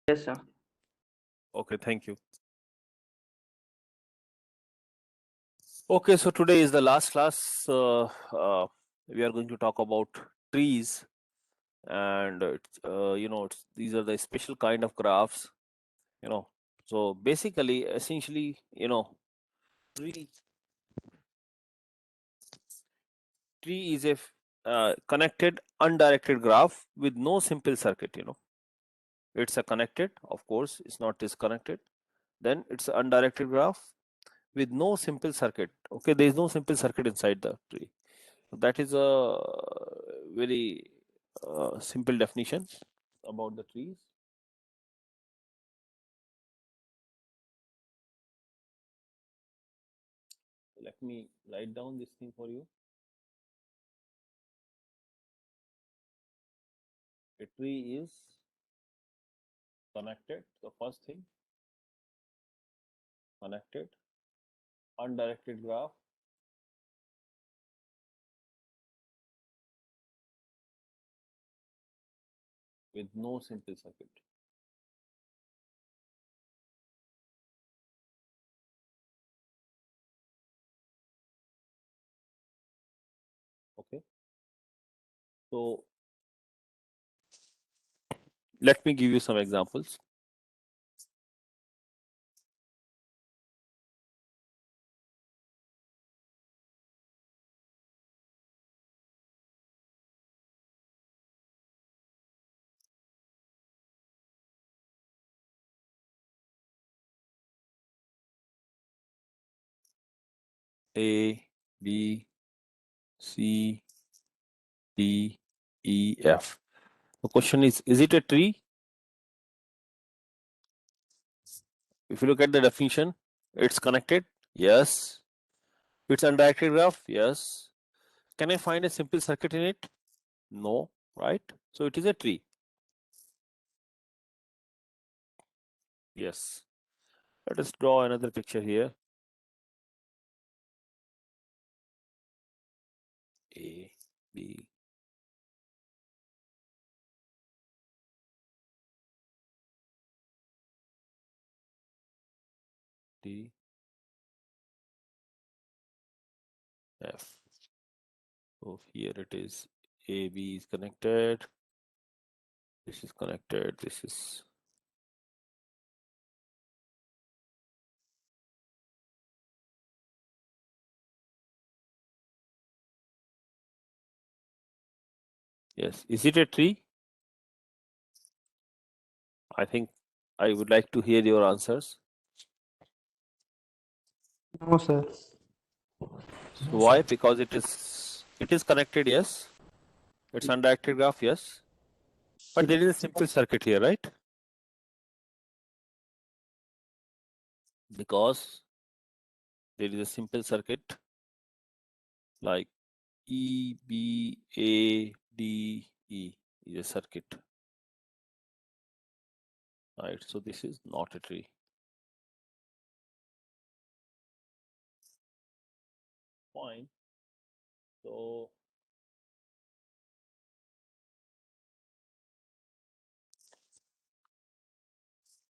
Yes, sir. Okay, thank you. Okay, so today is the last class. We are going to talk about trees, and these are the special kind of graphs. So basically, essentially, tree tree is a connected undirected graph with no simple circuit. It's a connected, of course, it's not disconnected. Then it's an undirected graph with no simple circuit. Okay, there is no simple circuit inside the tree. That is a very simple definition about the trees. Let me write down this thing for you. A tree is connected. The first thing, connected, undirected graph with no simple circuit. Okay, so let me give you some examples. A, B, C, D, E, F. The question is it a tree? If you look at the definition, it's connected. Yes. It's undirected graph. Yes. Can I find a simple circuit in it? No. Right? So it is a tree. Yes. Let us draw another picture here. A, B, D, F. So here it is. A, B is connected. This is connected. This is. Yes. Is it a tree? I think I would like to hear your answers. No, sir. So why? Because it is connected. Yes. It's undirected graph. Yes. But there is a simple circuit here, right? Because there is a simple circuit like E, B, A, D, E is a circuit. Right. So this is not a tree. Fine. So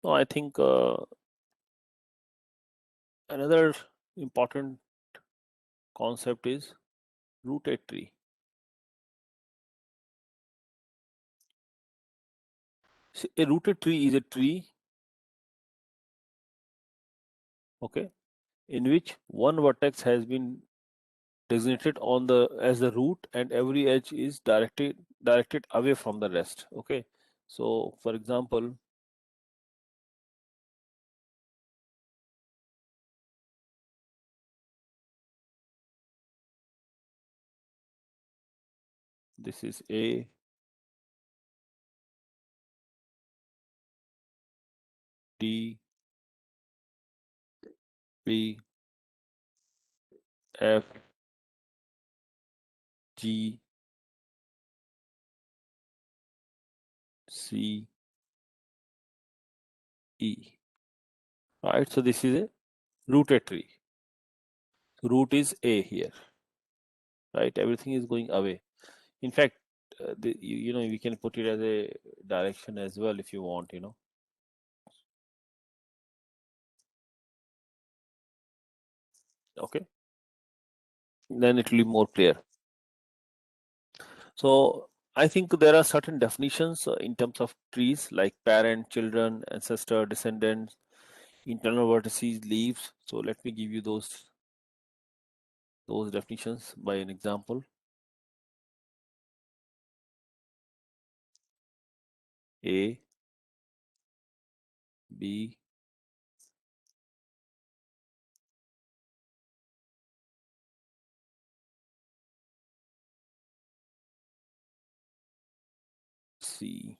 I think another important concept is rooted tree. See, a rooted tree is a tree, okay, in which one vertex has been designated on the as the root, and every edge is directed away from the rest. Okay, so for example, this is A, D, B, F, G, C, E. Right, so this is a rooted tree. So root is A here. Right, everything is going away. In fact, we can put it as a direction as well if you want. Okay, then it will be more clear. So I think there are certain definitions in terms of trees like parent, children, ancestor, descendants, internal vertices, leaves. So let me give you those definitions by an example. A, B, C,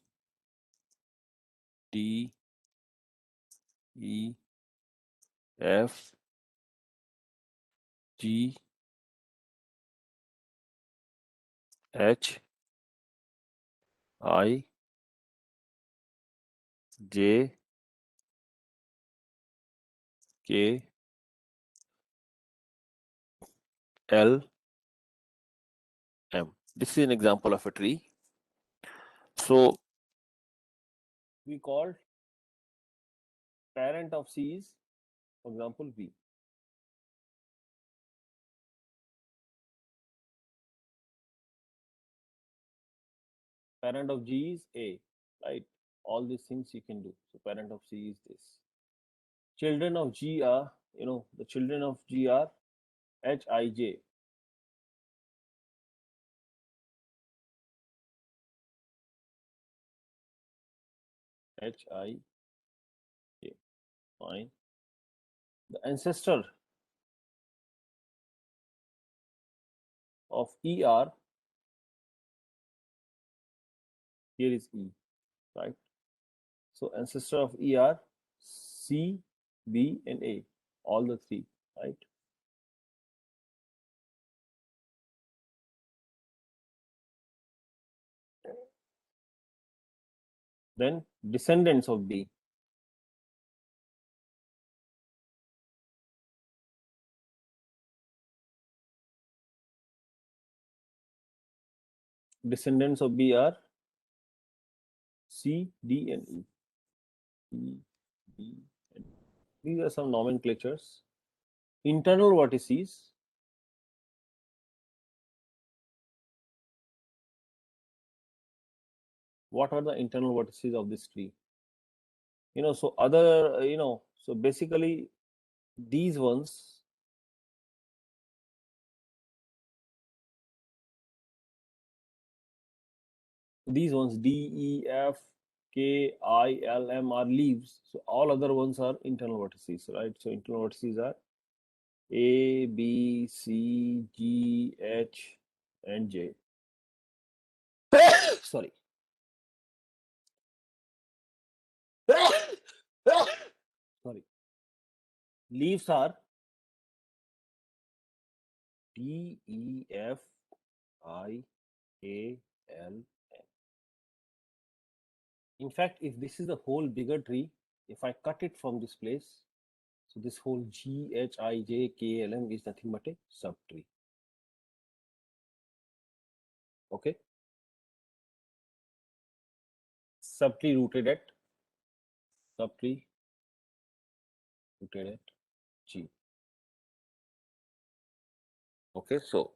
D, E, F, G, H, I, J, K, L, M. This is an example of a tree. So we called parent of C is, for example, B. Parent of G is A, right? All these things you can do. So parent of C is this. Children of G are, the children of G are H, I, J. H, I, J. Fine. The ancestor of E are, here is E, right? So ancestor of E are C, B, and A, all the three, right? Then descendants of B. Descendants of B are C, D, and E. C, D, and E. These are some nomenclatures. Internal vertices. What are the internal vertices of this tree? So other, so basically these ones, D, E, F, K, I, L, M are leaves. So all other ones are internal vertices, right? So internal vertices are A, B, C, G, H, and J. Sorry. Sorry. Leaves are D, E, F, I, A, L, M. In fact, if this is a whole bigger tree, if I cut it from this place, so this whole G, H, I, J, K, L, M is nothing but a subtree. Okay. Subtree rooted at G. Okay, so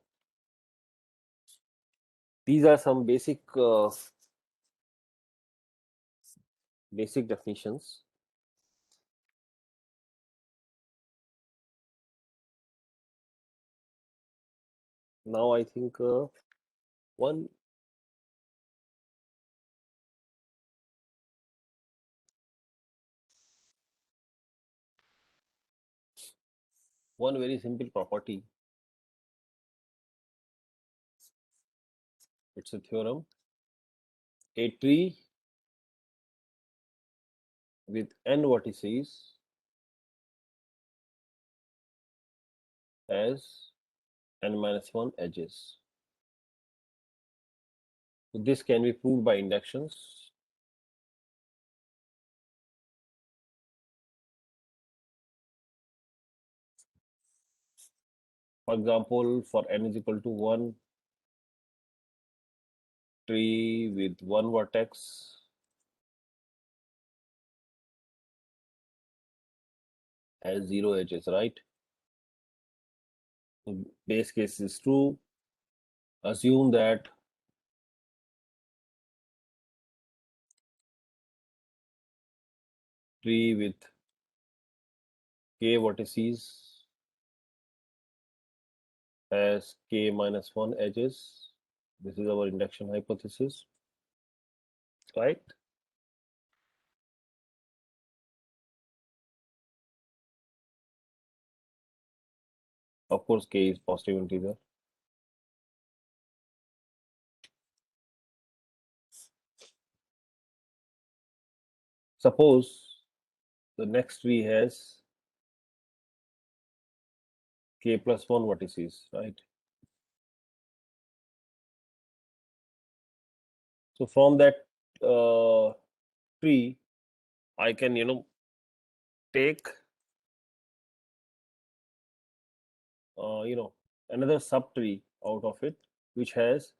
these are some basic definitions. Now I think one very simple property. It's a theorem. A tree with n vertices has n-1 edges. So this can be proved by inductions. For example, for n is equal to 1, tree with one vertex has 0 edges, right? So base case is true. Assume that tree with k vertices has k minus 1 edges. This is our induction hypothesis, right? Of course, k is positive integer. Suppose the next tree has k plus 1 vertices, right? So from that tree, I can, take, another subtree out of it, which has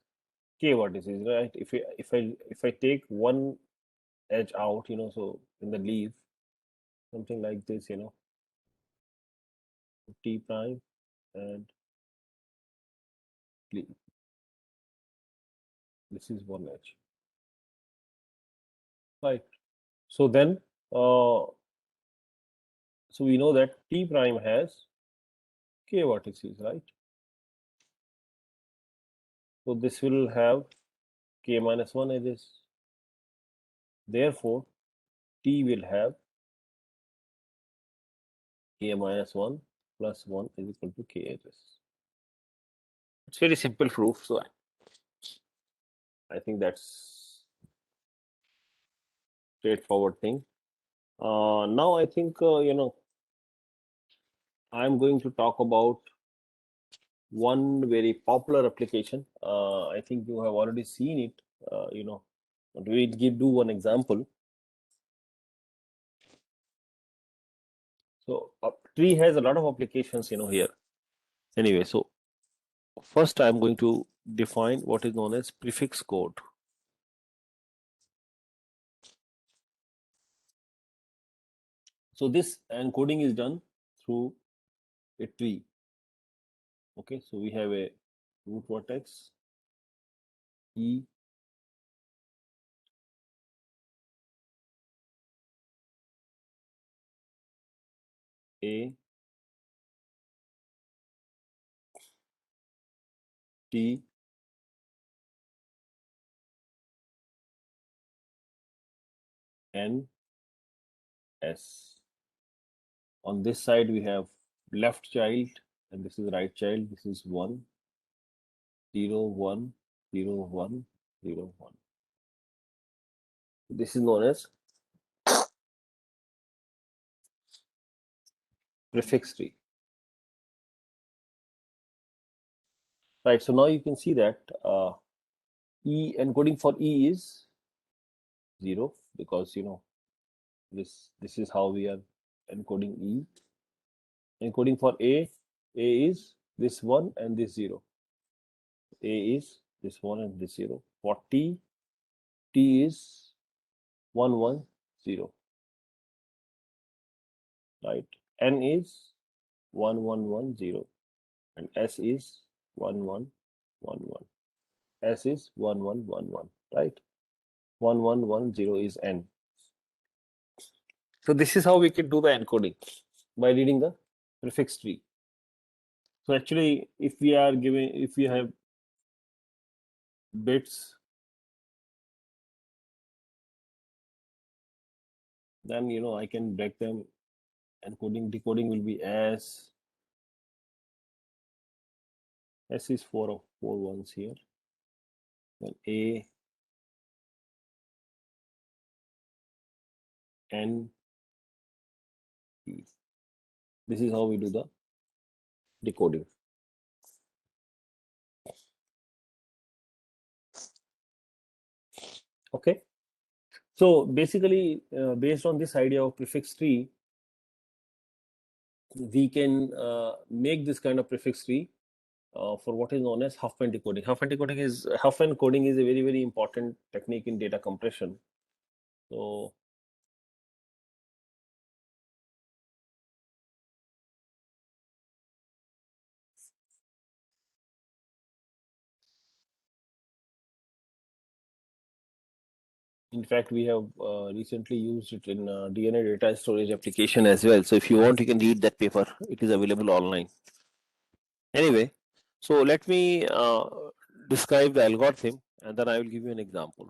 k vertices, right? If I take one edge out, so in the leaf, something like this, t prime and leaf. This is one edge, right? So then, so we know that t prime has k vertices, right? So this will have k minus 1 edges. Therefore, t will have k minus 1 plus 1 is equal to k edges. It's very simple proof, so I think that's straightforward thing. Now I think, I'm going to talk about one very popular application. I think you have already seen it, but we do one example. So tree has a lot of applications, here. Anyway, so first I'm going to define what is known as prefix code. So this encoding is done through a tree. Okay, so we have a root vertex E, A, T, N, S. On this side we have left child and this is right child. This is 1, 0, 1, 0, 1, 0, 1. This is known as prefix tree. Right, so now you can see that E encoding for E is 0 because this is how we are encoding E. Encoding for A is this 1 and this 0. A is this 1 and this 0. For T is 1, 1, 0. Right? N is 1, 1, 1, 0. And S is 1, 1, 1, 1. S is 1, 1, 1, 1. Right? 1, 1, 1, 0 is N. So this is how we can do the encoding by reading the prefix tree. So actually, if we have bits, then I can break them. Encoding, decoding will be S. S is 4 of 4 ones here. Then A, N, E. This is how we do the decoding. Okay. So basically, based on this idea of prefix tree, we can make this kind of prefix tree for what is known as Huffman decoding. Huffman coding is a very, very important technique in data compression. So In fact, we have recently used it in DNA data storage application as well. So if you want, you can read that paper. It is available online. Anyway, so let me describe the algorithm and then I will give you an example.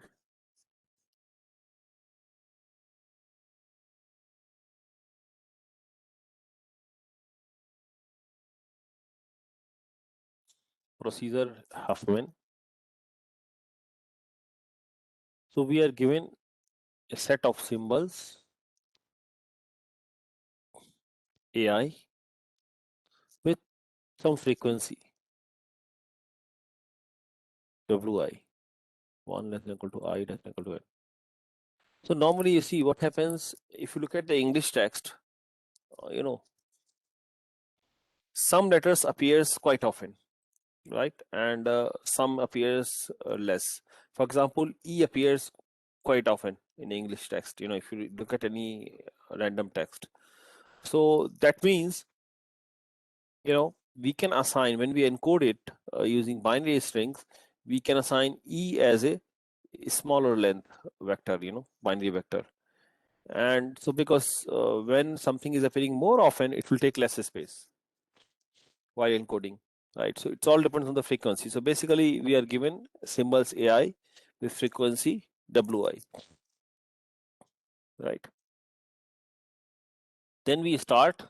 Procedure Huffman. So we are given a set of symbols AI with some frequency WI, 1 less than equal to I less than equal to N. So normally you see what happens if you look at the English text, some letters appears quite often, right? And some appears less. For example, E appears quite often in English text, if you look at any random text. So that means, we can assign, when we encode it using binary strings, we can assign E as a smaller length vector, binary vector. And so because when something is appearing more often, it will take less space while encoding, right? So it's all depends on the frequency. So basically we are given symbols AI with frequency WI, right? Then we start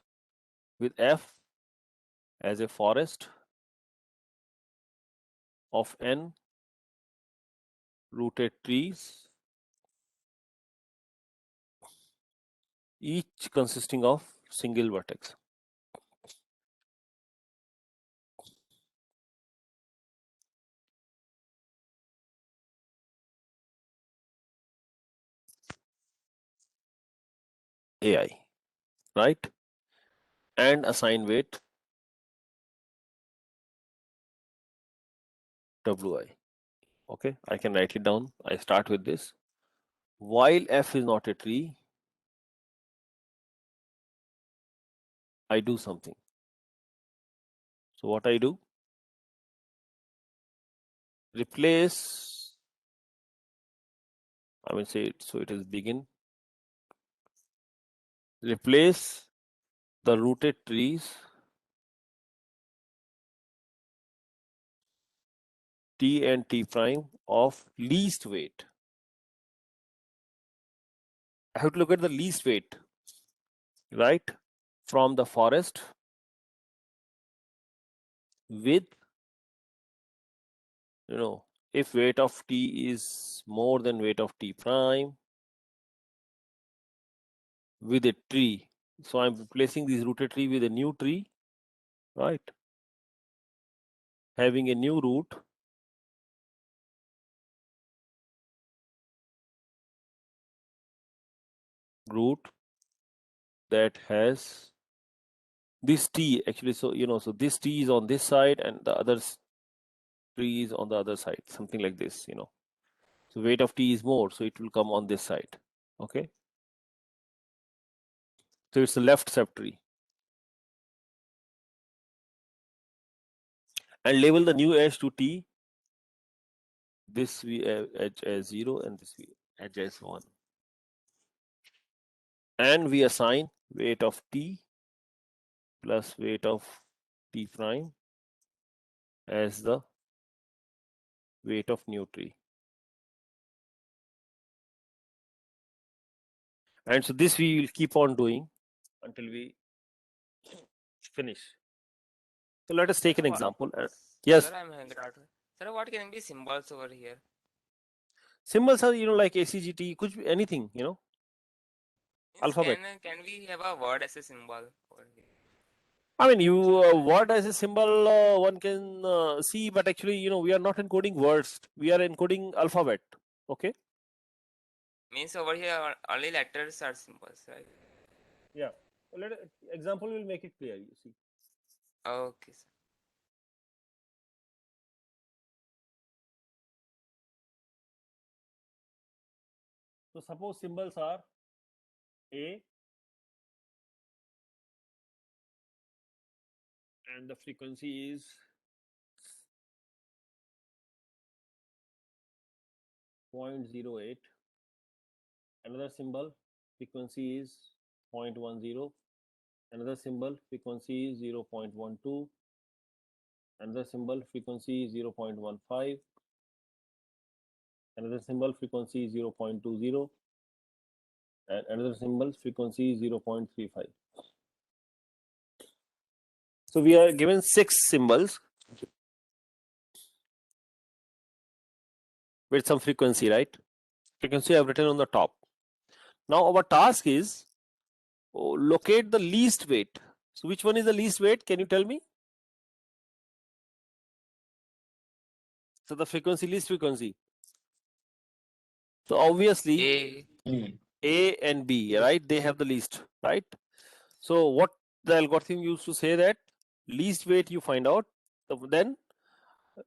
with F as a forest of N rooted trees, each consisting of single vertex. AI, right? And assign weight WI. Okay, I can write it down. I start with this. While F is not a tree, I do something. So what I do? Replace, I mean say it, so it is begin. Replace the rooted trees T and T prime of least weight. I have to look at the least weight, right? From the forest with, if weight of T is more than weight of T prime with a tree. So I'm replacing this rooted tree with a new tree, right? Having a new root that has this T actually. So, so this T is on this side and the other tree is on the other side, something like this, So weight of T is more, so it will come on this side. Okay. So it's a left subtree. And label the new edge to T. This we edge as 0 and this we edge as 1. And we assign weight of T plus weight of T prime as the weight of new tree. And so this we will keep on doing until we finish. So let us take an example. Yes. Sir, I'm hanging out. Sir, what can be symbols over here? Symbols are, like ACGT, could be anything, Means alphabet. can we have a word as a symbol over here? I mean, you word as a symbol one can see, but actually, we are not encoding words. We are encoding alphabet. Okay. Means over here only letters are symbols, right? Yeah. Example will make it clear. You see. Okay, sir. So suppose symbols are A and the frequency is 0.08. Another symbol frequency is 0.10. Another symbol frequency is 0.12. Another symbol frequency is 0.15. Another symbol frequency is 0.20. And another symbol frequency is 0.35. So we are given 6 symbols with some frequency, right? Frequency I have written on the top. Now our task is locate the least weight. So which one is the least weight? Can you tell me? So the frequency, least frequency. So obviously A and B, right? They have the least, right? So what the algorithm used to say that least weight you find out, then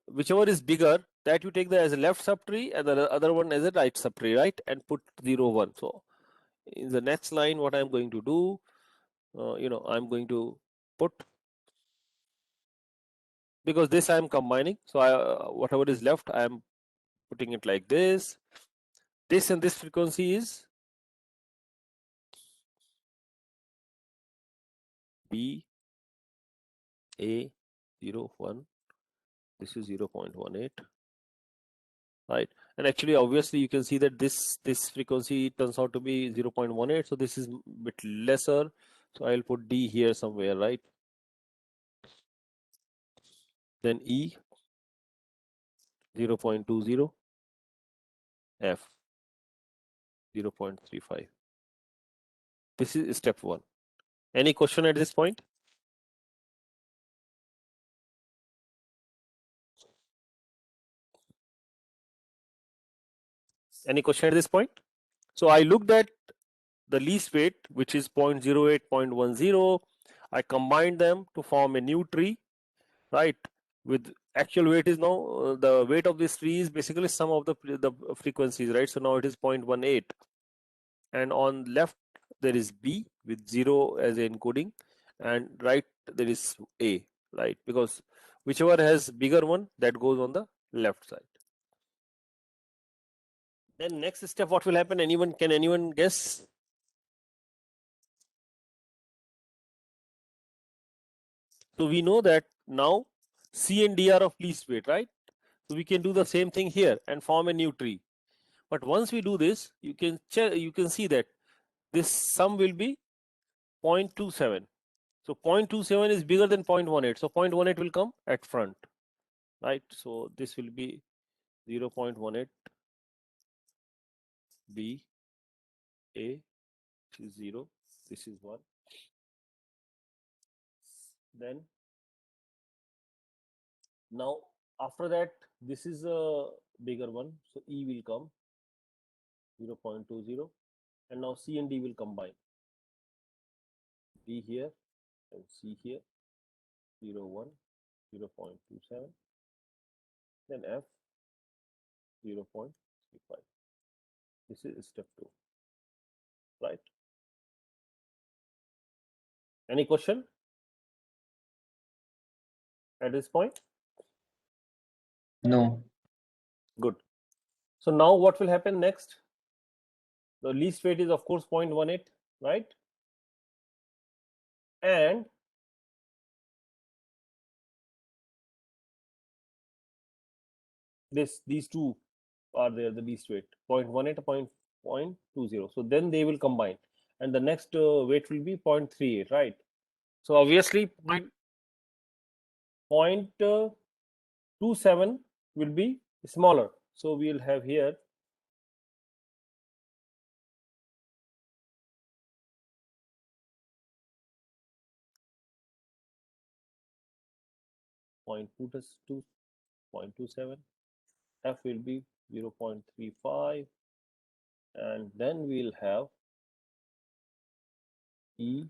whichever is bigger, that you take the as a left subtree and the other one as a right subtree, right? And put 0, 1. So in the next line, what I'm going to do, I'm going to put, because this I'm combining, so whatever is left, I'm putting it like this. This and this frequency is B A 0, 1. This is 0.18, right? And actually, obviously, you can see that this frequency turns out to be 0.18. So this is a bit lesser. So I'll put D here somewhere, right? Then E 0.20, F 0.35. This is step 1. Any question at this point? Any question at this point? So I looked at the least weight, which is 0.08, 0.10. I combined them to form a new tree, right? With actual weight is now the weight of this tree is basically sum of the frequencies, right? So now it is 0.18, and on left there is B with 0 as a encoding, and right there is A, right? Because whichever has bigger one, that goes on the left side. Then next step, what will happen? Can anyone guess? So we know that now C and D are of least weight, right? So we can do the same thing here and form a new tree. But once we do this, you can see that this sum will be 0.27. So 0.27 is bigger than 0.18. So 0.18 will come at front, right? So this will be 0.18 B A, which is 0. This is 1. Then now after that, this is a bigger one. So E will come 0.20, and now C and D will combine. B here and C here, 0, 1, 0.27, then F 0.35. This is step 2, right? Any question at this point? No. Good. So now what will happen next? The least weight is of course 0.18, right? And these two are there, the least weight, 0.18 and 0.20. So then they will combine, and the next weight will be 0.38, right? So obviously 0.27 will be smaller. So we will have here 0.27, F will be 0.35, and then we'll have E,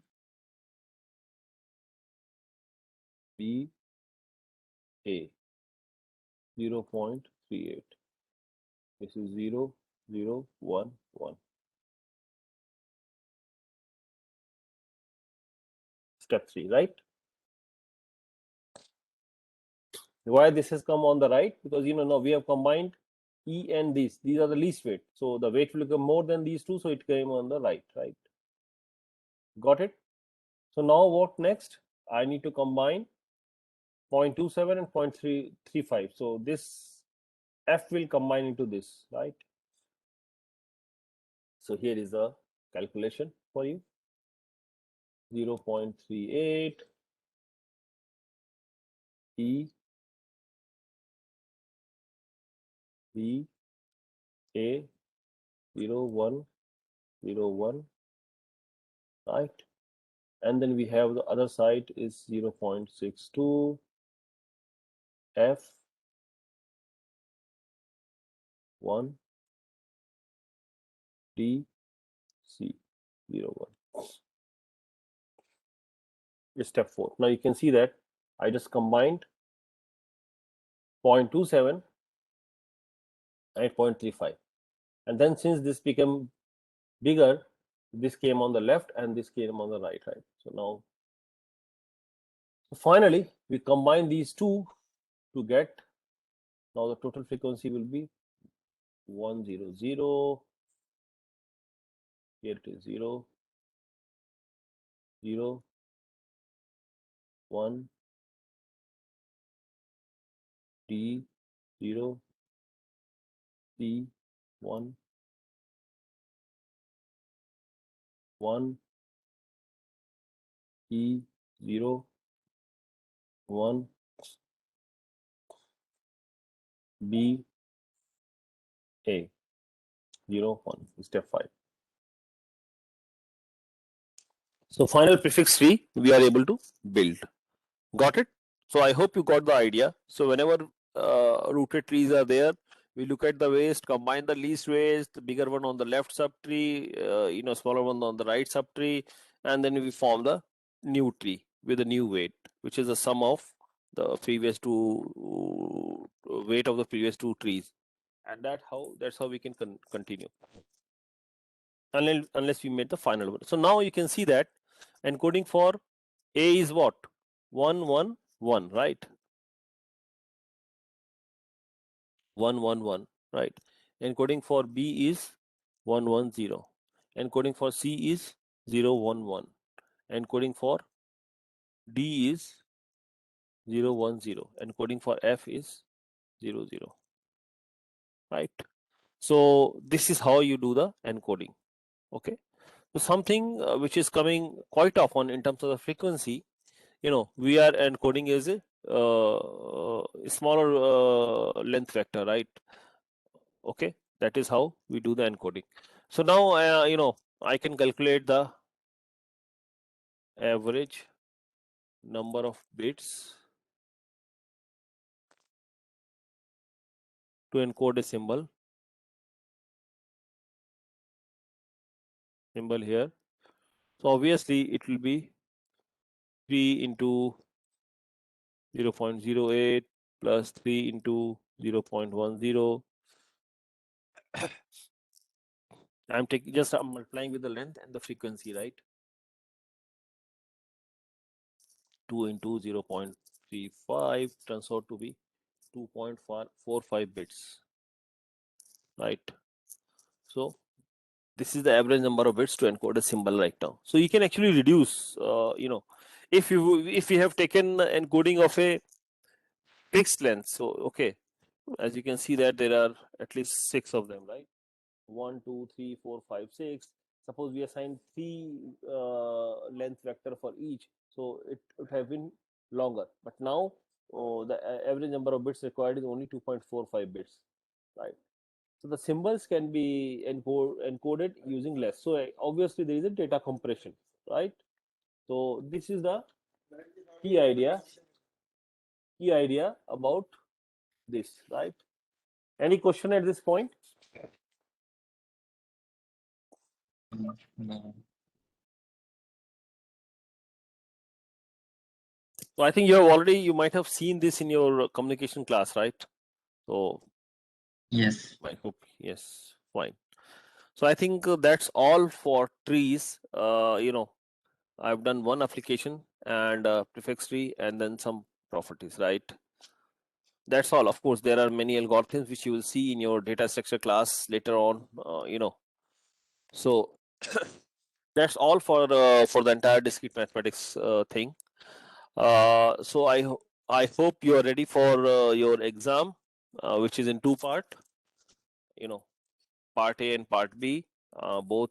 B, A 0.38. This is 0, 0, 1, 1. Step 3, right? Why this has come on the right? Because now we have combined E and these are the least weight. So the weight will become more than these two, so it came on the right. Got it? So now what next? I need to combine 0.27 and 0.335. So this F will combine into this, right? So here is the calculation for you. 0.38 E B A 0101, right? And then we have the other side is 0.62 F 1 D C 01. Step 4. Now you can see that I just combined 0.27 and 0.35, and then since this became bigger, this came on the left and this came on the right. So now finally we combine these two to get, now the total frequency will be 100. Here it is 0 0 1 D 0 C 1 1 E 0 1 B A 0 1. Step 5. So final prefix tree we are able to build. Got it? So I hope you got the idea. So whenever rooted trees are there, we look at the waste, combine the least waste, the bigger one on the left subtree, smaller one on the right subtree, and then we form the new tree with a new weight, which is the sum of the previous two weight of the previous two trees, and that's how we can continue unless we made the final one. So now you can see that encoding for A is what? 111, right? 111, right? Encoding for B is 110. Encoding for C is 011. Encoding for D is 010. Encoding for F is 00. Right? So this is how you do the encoding. Okay. So something which is coming quite often in terms of the frequency, we are encoding as a smaller length vector, right? Okay, that is how we do the encoding. So now I can calculate the average number of bits to encode a symbol here. So obviously it will be 3 into 0.08 plus 3 into 0.10. I'm multiplying with the length and the frequency, right? 2 into 0.35 turns out to be 2.45 bits, right? So this is the average number of bits to encode a symbol right now. So you can actually reduce, if you have taken encoding of a fixed length. So okay, as you can see that there are at least 6 of them, right? 1, 2, 3, 4, 5, 6. Suppose we assign 3 length vector for each, so it would have been longer. But now the average number of bits required is only 2.45 bits, right? So the symbols can be encoded using less. So obviously there is a data compression, right? So this is the key idea about this, right? Any question at this point? No. So I think you might have seen this in your communication class, right? So Yes. I hope, yes, fine. So I think that's all for trees. I've done one application and prefix tree and then some properties, right? that's all. Of course, there are many algorithms which you will see in your data structure class later on. So that's all for the entire discrete mathematics thing. So I hope you are ready for your exam, which is in two part. You know, part A and part B, both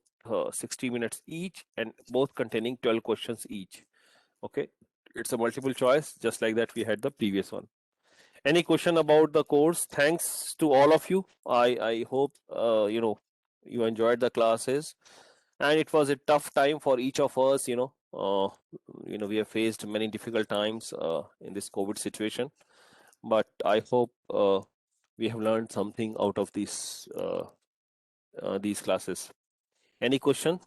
60 minutes each, and both containing 12 questions each. Okay, it's a multiple choice, just like that we had the previous one. Any question about the course? Thanks to all of you. I hope you enjoyed the classes, and it was a tough time for each of us. We have faced many difficult times in this COVID situation, but I hope we have learned something out of these classes. Any question?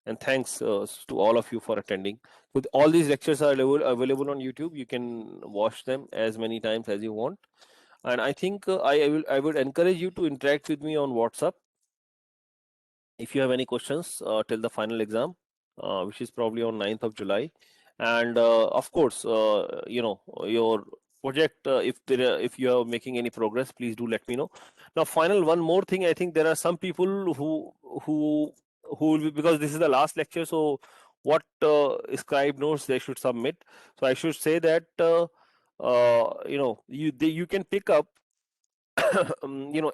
And thanks to all of you for attending. With all these lectures are available on YouTube. You can watch them as many times as you want. And I think I would encourage you to interact with me on WhatsApp if you have any questions till the final exam, which is probably on 9th of July. And of course, your project, if you are making any progress, please do let me know. Now, final one more thing. I think there are some people who will be, because this is the last lecture. So, what scribe notes they should submit? So, I should say that you can pick up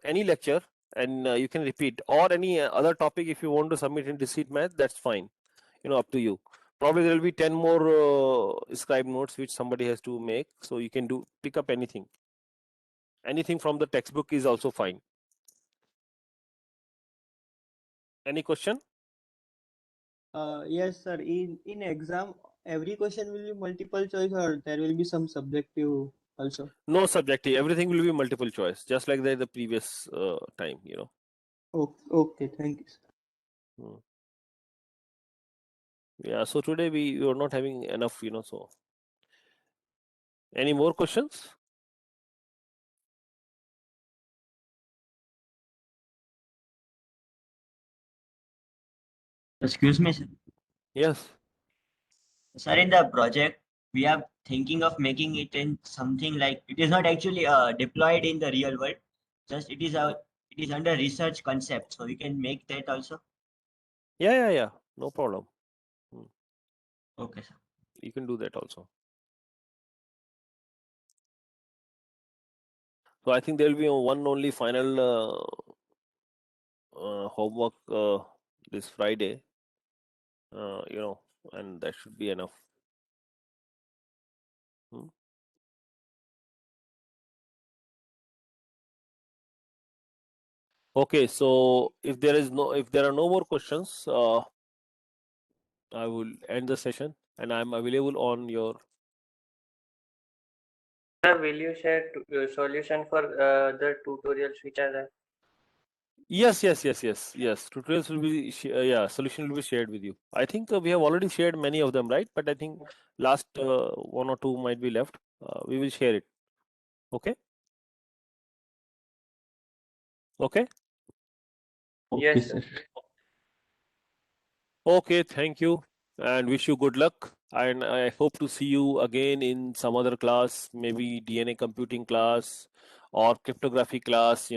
any lecture, and you can repeat, or any other topic if you want to submit in discrete math, that's fine, up to you. Probably there will be 10 more scribe notes which somebody has to make, so you can pick up anything from the textbook is also fine. Any question? Yes, sir. In exam, every question will be multiple choice, or there will be some subjective also. No subjective, everything will be multiple choice, just like the previous time. Okay, thank you, sir. Hmm. Yeah, so today we are not having enough, so any more questions? Excuse me, sir. Yes. Sir, in the project, we are thinking of making it in something like it is not actually deployed in the real world. Just it is under research concept, so we can make that also. Yeah, no problem. Okay, sir. You can do that also. So I think there will be one only final homework this Friday, and that should be enough. Okay, so if there are no more questions, I will end the session, and I'm available on your. Sir, will you share solution for the tutorials which are there? Yes. Tutorials will be solution will be shared with you. I think we have already shared many of them, right? But I think last one or two might be left. We will share it. Okay. Okay. Yes, sir. Okay, thank you, and wish you good luck. And I hope to see you again in some other class, maybe DNA computing class or cryptography class,